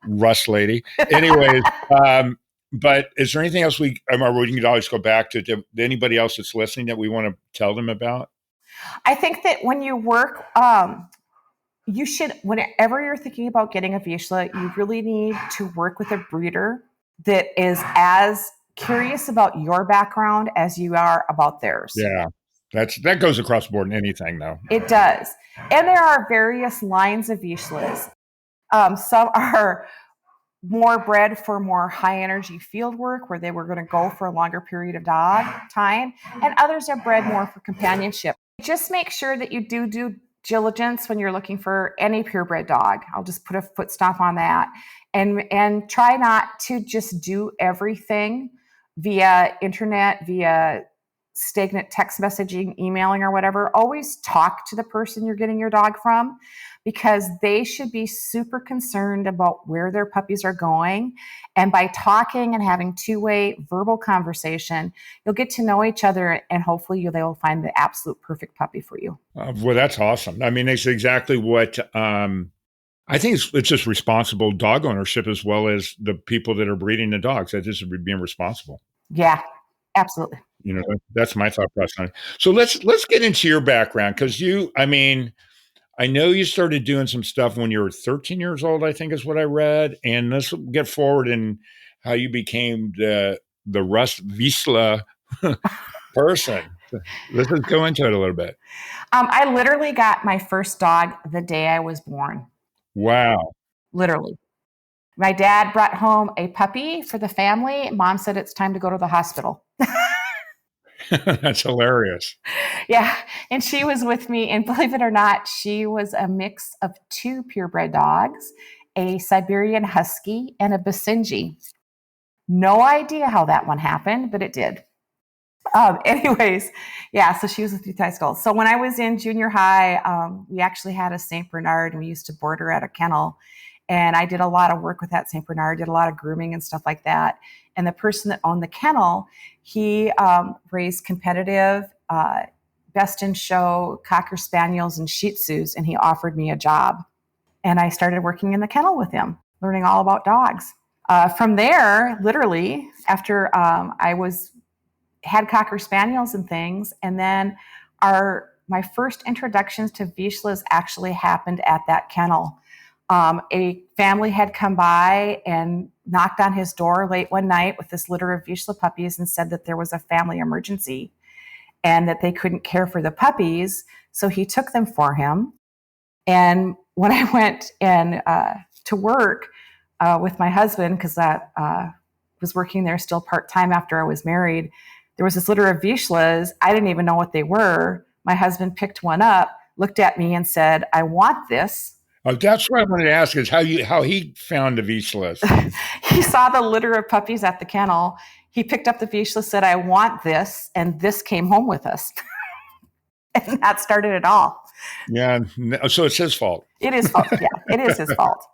Russ lady. Anyways, but is there anything else we can always go back to anybody else that's listening that we want to tell them about? I think that when you work, you should, whenever you're thinking about getting a Vizsla, you really need to work with a breeder that is as curious about your background as you are about theirs. Yeah, that goes across the board in anything, though. It does. And there are various lines of Vizslas. Some are more bred for more high energy field work where they were going to go for a longer period of time, and others are bred more for companionship. Just make sure that you do due diligence when you're looking for any purebred dog. I'll just put a foot stomp on that, and try not to just do everything via internet, via stagnant text messaging, emailing, or whatever. Always talk to the person you're getting your dog from, because they should be super concerned about where their puppies are going. And by talking and having two-way verbal conversation, you'll get to know each other, and hopefully they will find the absolute perfect puppy for you. Well, that's awesome. I mean, it's exactly what I think it's just responsible dog ownership as well as the people that are breeding the dogs. That just being responsible. Yeah, absolutely. That's my thought process on it. So let's get into your background because I know you started doing some stuff when you were 13 years old, I think is what I read. And let's get forward in how you became the Rust Vizsla person. Let's just go into it a little bit. I literally got my first dog the day I was born. Wow. Literally. My dad brought home a puppy for the family. Mom said it's time to go to the hospital. That's hilarious. Yeah. And she was with me. And believe it or not, she was a mix of two purebred dogs, a Siberian Husky and a Basenji. No idea how that one happened, but it did. Anyways, yeah, so she was with me through high school. So when I was in junior high, we actually had a St. Bernard and we used to board her at a kennel. And I did a lot of work with that St. Bernard, did a lot of grooming and stuff like that. And the person that owned the kennel, he raised competitive, best in show Cocker Spaniels and Shih Tzus, and he offered me a job. And I started working in the kennel with him, learning all about dogs. From there, literally, after had Cocker Spaniels and things, and then my first introductions to Vizslas actually happened at that kennel. A family had come by and knocked on his door late one night with this litter of Vizsla puppies and said that there was a family emergency and that they couldn't care for the puppies. So he took them for him. And when I went to work with my husband, because I was working there still part-time after I was married, there was this litter of Vizslas. I didn't even know what they were. My husband picked one up, looked at me and said, "I want this." Oh, that's what I wanted to ask is how he found the Vizslas. He saw the litter of puppies at the kennel. He picked up the Vizslas, said, "I want this," and this came home with us. And that started it all. Yeah, so it's his fault. It is fault. Yeah, it is his fault.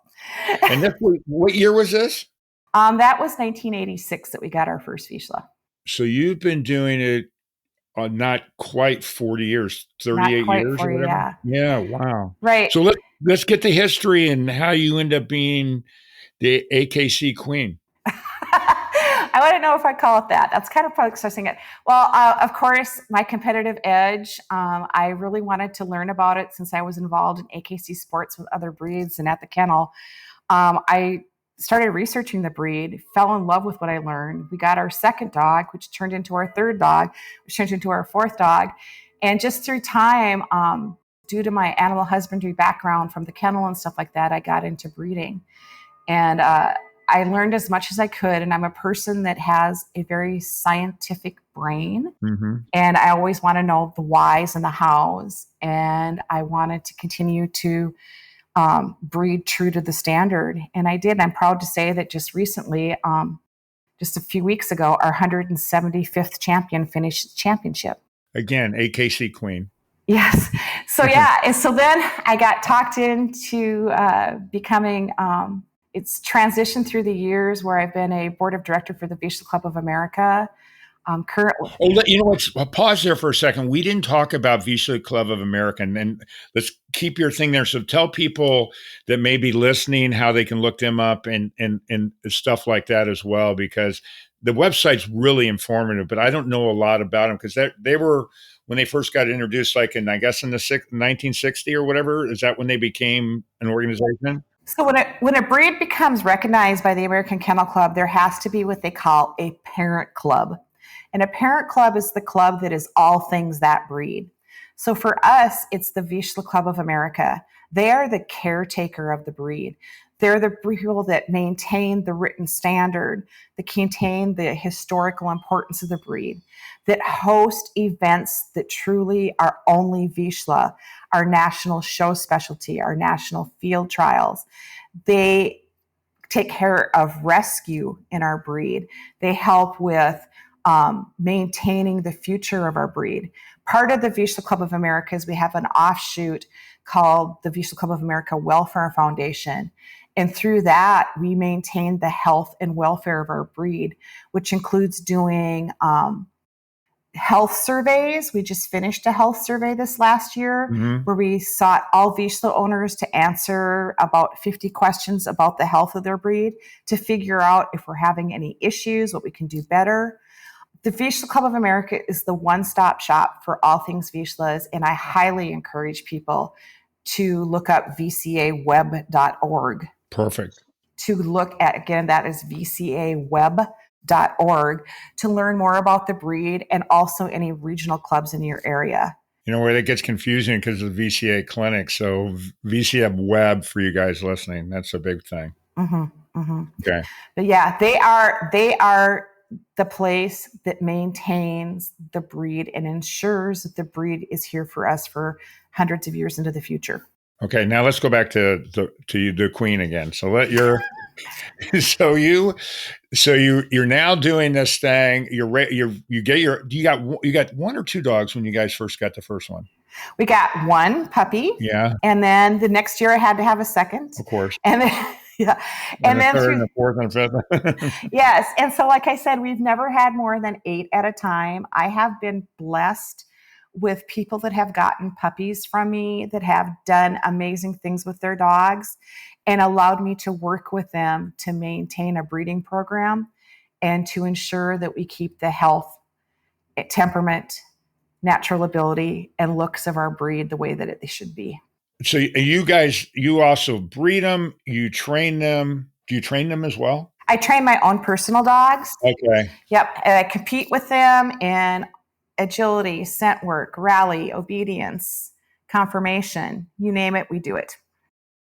And what year was this? That was 1986 that we got our first Vizsla. So you've been doing it not quite 40 years, 38 years 40, or whatever? Yeah. Yeah, wow. Right. So let's get the history and how you end up being the AKC queen. I wouldn't know if I call it that. That's kind of probably expressing it. Well, of course, my competitive edge, I really wanted to learn about it since I was involved in AKC sports with other breeds and at the kennel. I started researching the breed, fell in love with what I learned. We got our second dog, which turned into our third dog, which turned into our fourth dog. And just through time, due to my animal husbandry background from the kennel and stuff like that, I got into breeding. And I learned as much as I could. And I'm a person that has a very scientific brain. Mm-hmm. And I always want to know the whys and the hows. And I wanted to continue to breed true to the standard. And I did. I'm proud to say that just recently, just a few weeks ago, our 175th champion finished the championship. Again, AKC queen. Yes. So yeah. And so then I got talked into becoming, it's transitioned through the years where I've been a board of director for the Vizsla Club of America. Currently. You know what? Pause there for a second. We didn't talk about Vizsla Club of America, and let's keep your thing there. So tell people that may be listening how they can look them up and stuff like that as well, because the website's really informative, but I don't know a lot about them because they were, when they first got introduced, like in, I guess in the 1960 or whatever, is that when they became an organization? So when a breed becomes recognized by the American Kennel Club, there has to be what they call a parent club. And a parent club is the club that is all things that breed. So for us, it's the Vizsla Club of America. They are the caretaker of the breed. They're the people that maintain the written standard, that contain the historical importance of the breed, that host events that truly are only Vizsla, our national show specialty, our national field trials. They take care of rescue in our breed. They help with maintaining the future of our breed. Part of the Vizsla Club of America is we have an offshoot called the Vizsla Club of America Welfare Foundation. And through that, we maintain the health and welfare of our breed, which includes doing health surveys. We just finished a health survey this last year Mm-hmm. where we sought all Vizsla owners to answer about 50 questions about the health of their breed to figure out if we're having any issues, what we can do better. The Vizsla Club of America is the one-stop shop for all things Vizslas, and I highly encourage people to look up vcaweb.org. Perfect. To look at, again, that is vcaweb.org, to learn more about the breed and also any regional clubs in your area. You know where that gets confusing because of the VCA clinic. So VCA web for you guys listening, that's a big thing. Mm-hmm, mm-hmm. Okay. But yeah, they are the place that maintains the breed and ensures that the breed is here for us for hundreds of years into the future. Okay, now let's go back to the queen again. So you're now doing this thing. You got one or two dogs when you guys first got the first one. We got one puppy. Yeah. And then the next year I had to have a second. Of course. And then yeah. And then third and the fourth and fifth. Yes. And so like I said, we've never had more than 8 at a time. I have been blessed with people that have gotten puppies from me that have done amazing things with their dogs and allowed me to work with them to maintain a breeding program and to ensure that we keep the health, temperament, natural ability, and looks of our breed the way that they should be. So you also breed them, you train them. Do you train them as well? I train my own personal dogs. Okay. Yep. And I compete with them in agility, scent work, rally, obedience, conformation, you name it, we do it.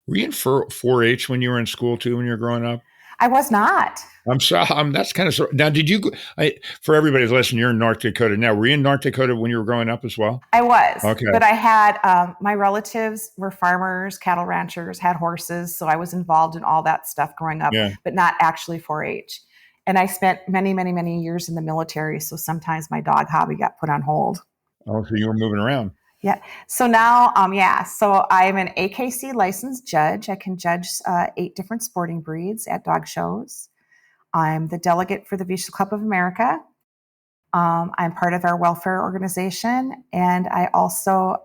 Were you in 4-H when you were in school too, when you were growing up? I was not. I'm sorry. That's kind of now. Did you? For everybody's listening, you're in North Dakota now. Were you in North Dakota when you were growing up as well? I was. Okay. But I had my relatives were farmers, cattle ranchers, had horses, so I was involved in all that stuff growing up, but not actually 4-H. And I spent many, many, many years in the military, so sometimes my dog hobby got put on hold. Oh, so you were moving around. Yeah. So now, so I'm an AKC licensed judge. I can judge 8 different sporting breeds at dog shows. I'm the delegate for the Vizsla Club of America. I'm part of our welfare organization, and I also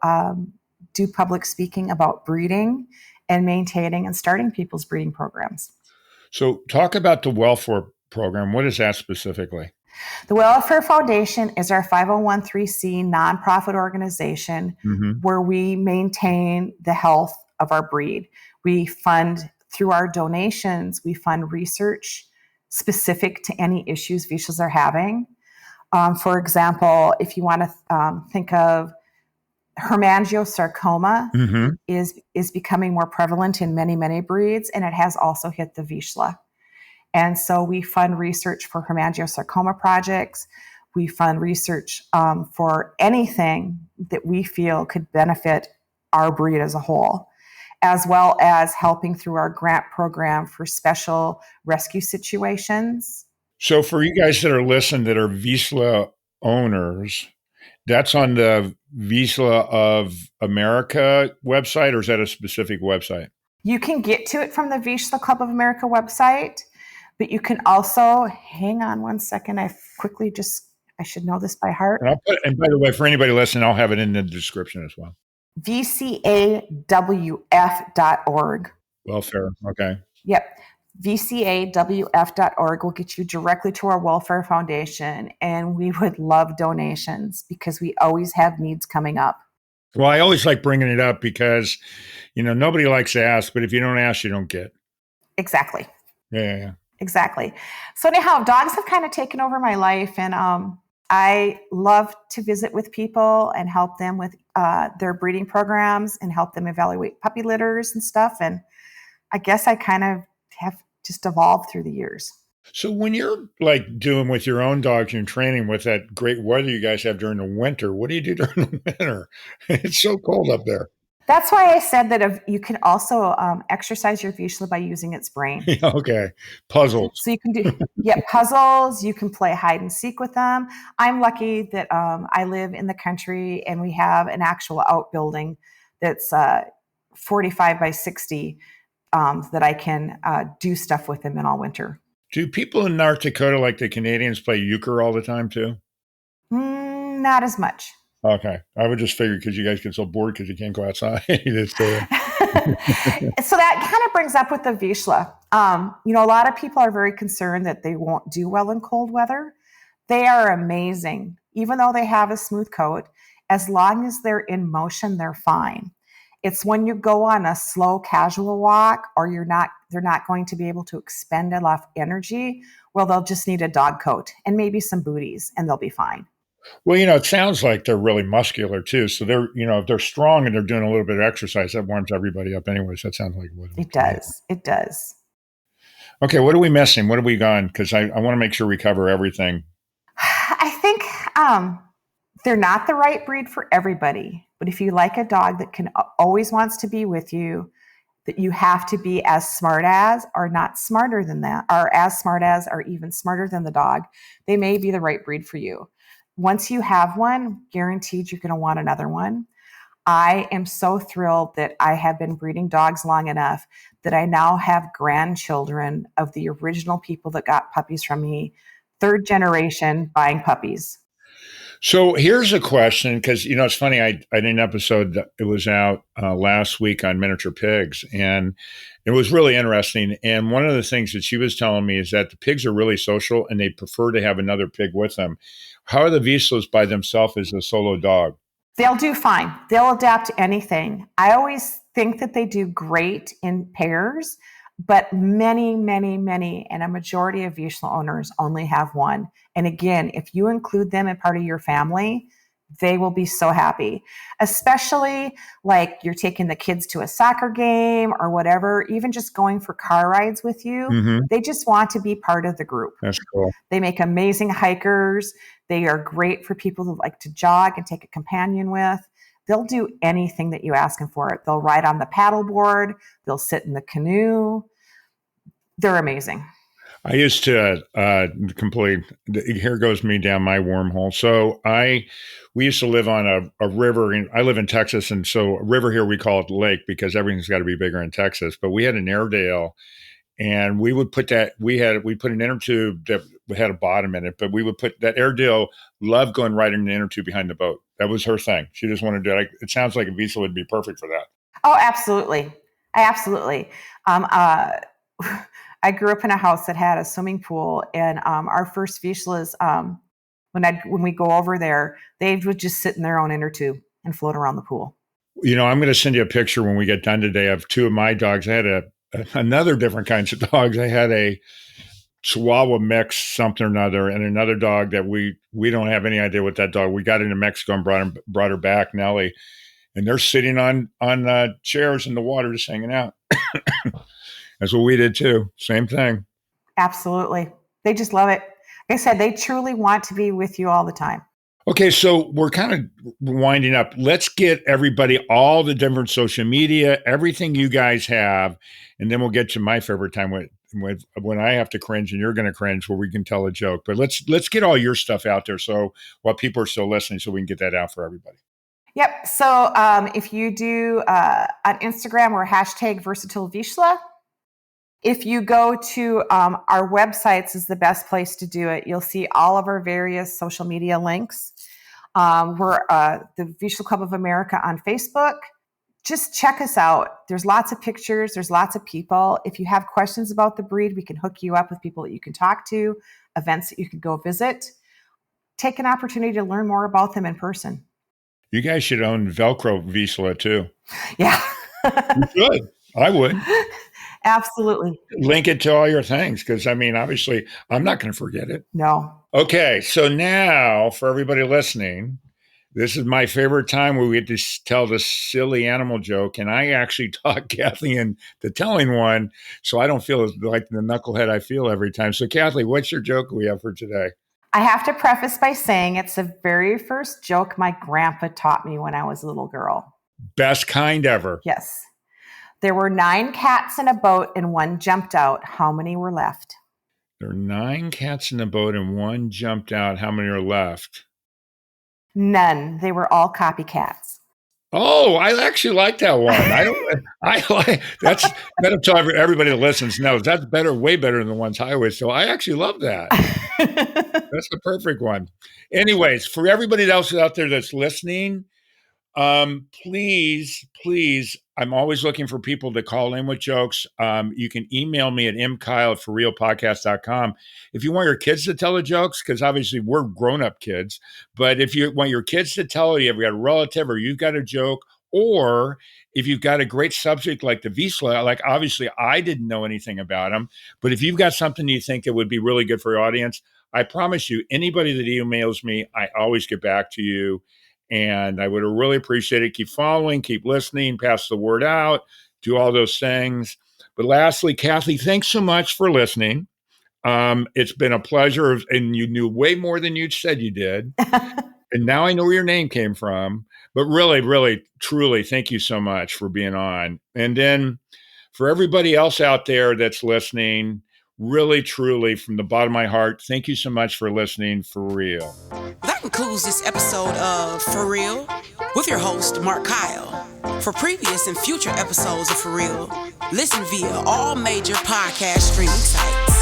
do public speaking about breeding and maintaining and starting people's breeding programs. So talk about the welfare program. What is that specifically? The Welfare Foundation is our 501(c) nonprofit organization where we maintain the health of our breed. We fund, through our donations, we fund research specific to any issues Vizslas are having. For example, if you want to think of hemangiosarcoma is becoming more prevalent in many, many breeds, and it has also hit the Vizsla. And so we fund research for hemangiosarcoma projects. We fund research for anything that we feel could benefit our breed as a whole, as well as helping through our grant program for special rescue situations. So for you guys that are listening that are Vizsla owners, that's on the Vizsla of America website, or is that a specific website? You can get to it from the Vizsla Club of America website. But you can also, hang on one second, I should know this by heart. And by the way, for anybody listening, I'll have it in the description as well. VCAWF.org. Welfare, okay. Yep. VCAWF.org will get you directly to our Welfare Foundation, and we would love donations because we always have needs coming up. Well, I always like bringing it up because, nobody likes to ask, but if you don't ask, you don't get. Exactly. Yeah. Exactly. So anyhow, dogs have kind of taken over my life, and I love to visit with people and help them with their breeding programs and help them evaluate puppy litters and stuff. And I guess I kind of have just evolved through the years. So when you're like doing with your own dogs and training with that great weather you guys have during the winter, what do you do during the winter? It's so cold up there. That's why I said that if you can also exercise your Vizsla by using its brain. Okay. Puzzles. So you can do puzzles. You can play hide and seek with them. I'm lucky that I live in the country and we have an actual outbuilding that's 45 by 60 that I can do stuff with them in all winter. Do people in North Dakota, like the Canadians, play euchre all the time too? Not as much. Okay. I would just figure because you guys get so bored because you can't go outside. It's, So that kind of brings up with the Vizsla. A lot of people are very concerned that they won't do well in cold weather. They are amazing. Even though they have a smooth coat, as long as they're in motion, they're fine. It's when you go on a slow, casual walk, or they're not going to be able to expend enough energy. Well, they'll just need a dog coat and maybe some booties, and they'll be fine. well, it sounds like they're really muscular too. So they're, if they're strong and they're doing a little bit of exercise, that warms everybody up anyways. That sounds like what It does. It does. Okay. What are we missing? What have we gone? Because I want to make sure we cover everything. I think they're not the right breed for everybody. But if you like a dog that always wants to be with you, that you have to be as smart as, or not smarter than that, or as smart as, or even smarter than the dog, they may be the right breed for you. Once you have one, guaranteed you're going to want another one. I am so thrilled that I have been breeding dogs long enough that I now have grandchildren of the original people that got puppies from me, third generation buying puppies. So here's a question, because it's funny. I did an episode that it was out last week on miniature pigs, and it was really interesting. And one of the things that she was telling me is that the pigs are really social, and they prefer to have another pig with them. How are the Vizslas by themselves as a solo dog? They'll do fine. They'll adapt to anything. I always think that they do great in pairs, but many, many, many, and a majority of Vizsla owners only have one. And again, if you include them as part of your family, they will be so happy, especially like you're taking the kids to a soccer game or whatever, even just going for car rides with you. Mm-hmm. They just want to be part of the group. That's cool. They make amazing hikers. They are great for people who like to jog and take a companion with. They'll do anything that you ask them for. They'll ride on the paddleboard. They'll sit in the canoe. They're amazing. I used to here goes me down my wormhole. So we used to live on a river. I live in Texas, and so a river here, we call it the lake because everything's got to be bigger in Texas. But we had an Airedale, and we would put we put an inner tube that had a bottom in it, but we would put that Airedale loved going right in the inner tube behind the boat. That was her thing. She just wanted to it sounds like a Vizsla would be perfect for that. Oh, absolutely. Absolutely. I grew up in a house that had a swimming pool, and our first Vizslas, when we go over there, they would just sit in their own inner tube and float around the pool. I'm going to send you a picture when we get done today of two of my dogs. I had another different kinds of dogs. I had a Chihuahua mix, something or another, and another dog that we don't have any idea what that dog. We got into Mexico and brought her back, Nellie, and they're sitting on chairs in the water just hanging out. That's what we did too. Same thing. Absolutely. They just love it. Like I said, they truly want to be with you all the time. Okay, so we're kind of winding up. Let's get everybody all the different social media, everything you guys have, and then we'll get to my favorite time when I have to cringe and you're going to cringe, where we can tell a joke. But let's get all your stuff out there, so while people are still listening, so we can get that out for everybody. Yep. So if you do on Instagram, we're #VersatileVizsla. If you go to our websites is the best place to do it. You'll see all of our various social media links. We're the Vizsla Club of America on Facebook. Just check us out. There's lots of pictures. There's lots of people. If you have questions about the breed, we can hook you up with people that you can talk to, events that you can go visit. Take an opportunity to learn more about them in person. You guys should own Velcro Vizsla too. Yeah. You should. I would. Absolutely. Link it to all your things, because obviously I'm not going to forget it. No. Okay, so now for everybody listening, this is my favorite time where we get to tell the silly animal joke, and I actually talk Kathy into telling one, so I don't feel like the knucklehead I feel every time. So Kathy, what's your joke we have for today? I have to preface by saying it's the very first joke my grandpa taught me when I was a little girl. Best kind ever. Yes. There were 9 cats in a boat and one jumped out. How many were left? There are 9 cats in the boat and one jumped out. How many are left? None. They were all copycats. Oh, I actually like that one. I like that's better. Tell everybody that listens knows that's better, way better than the ones I always. So I actually love that. That's the perfect one. Anyways, for everybody else out there that's listening, please, I'm always looking for people to call in with jokes. You can email me at mkyle@forrealpodcast.com. If you want your kids to tell the jokes, because obviously we're grown-up kids, but if you want your kids to tell it, you've got a relative or you've got a joke, or if you've got a great subject like the Vizsla, like obviously I didn't know anything about them, but if you've got something you think that would be really good for your audience, I promise you, anybody that emails me, I always get back to you. And I would really appreciate it. Keep following, keep listening, pass the word out, do all those things. But lastly, Kathy, thanks so much for listening. It's been a pleasure. And you knew way more than you said you did. And now I know where your name came from. But really, really, truly, thank you so much for being on. And then for everybody else out there that's listening, really, truly, from the bottom of my heart, thank you so much for listening, for real. That concludes this episode of For Real with your host, Mark Kyle. For previous and future episodes of For Real, listen via all major podcast streaming sites.